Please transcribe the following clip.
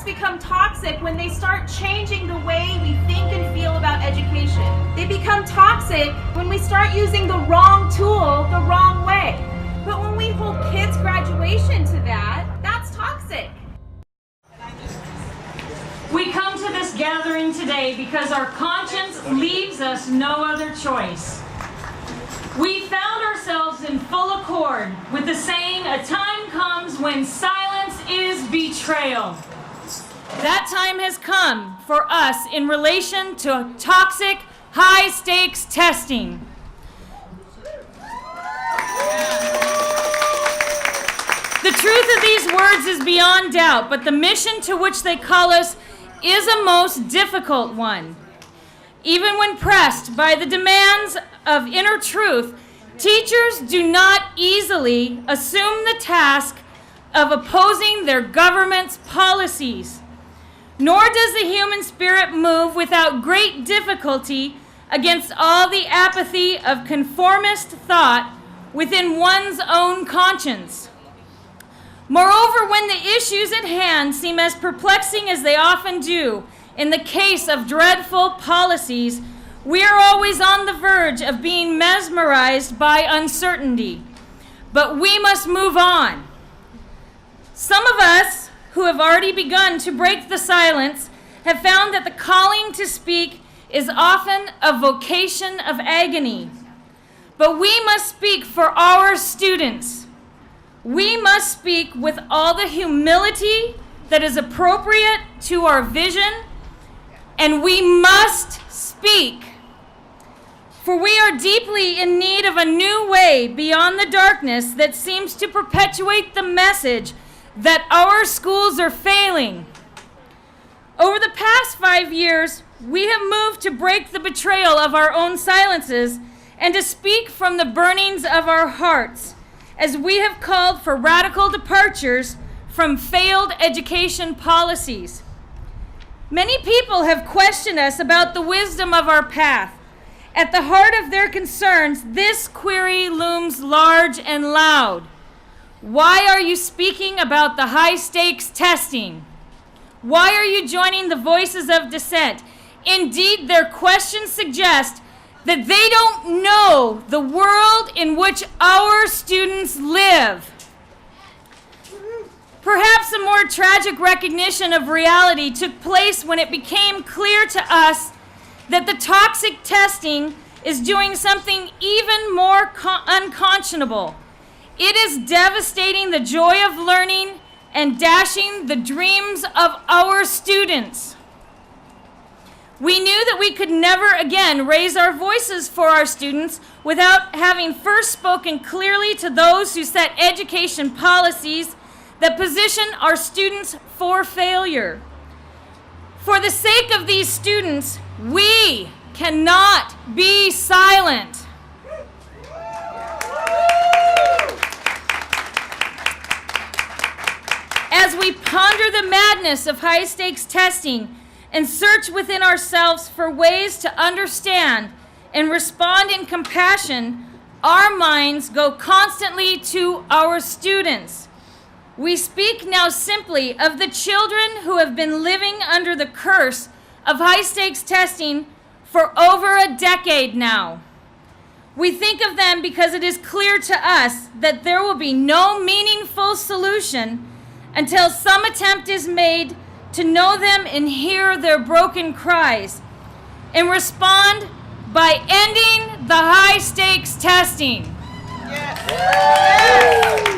words become toxic when they start changing the way we think and feel about education. They become toxic when we start using the wrong tool the wrong way. But when we hold kids' graduation to that, that's toxic. We come to this gathering today because our conscience leaves us no other choice. We found ourselves in full accord with the saying, "A time comes when silence is betrayal." That time has come for us in relation to toxic, high-stakes testing. The truth of these words is beyond doubt, but the mission to which they call us is a most difficult one. Even when pressed by the demands of inner truth, teachers do not easily assume the task of opposing their government's policies. Nor does the human spirit move without great difficulty against all the apathy of conformist thought within one's own conscience. Moreover, when the issues at hand seem as perplexing as they often do in the case of dreadful policies, we are always on the verge of being mesmerized by uncertainty. But we must move on. Some of us who have already begun to break the silence have found that the calling to speak is often a vocation of agony. But we must speak for our students. We must speak with all the humility that is appropriate to our vision, and we must speak. For we are deeply in need of a new way beyond the darkness that seems to perpetuate the message that our schools are failing. Over the past 5 years, we have moved to break the betrayal of our own silences and to speak from the burnings of our hearts, as we have called for radical departures from failed education policies. Many people have questioned us about the wisdom of our path. At the heart of their concerns, this query looms large and loud. Why are you speaking about the high-stakes testing? Why are you joining the voices of dissent? Indeed, their questions suggest that they don't know the world in which our students live. Perhaps a more tragic recognition of reality took place when it became clear to us that the toxic testing is doing something even more unconscionable. It is devastating the joy of learning and dashing the dreams of our students. We knew that we could never again raise our voices for our students without having first spoken clearly to those who set education policies that position our students for failure. For the sake of these students, we cannot be silent. As we ponder the madness of high-stakes testing and search within ourselves for ways to understand and respond in compassion, our minds go constantly to our students. We speak now simply of the children who have been living under the curse of high-stakes testing for over a decade now. We think of them because it is clear to us that there will be no meaningful solution until some attempt is made to know them and hear their broken cries, and respond by ending the high-stakes testing. Yes.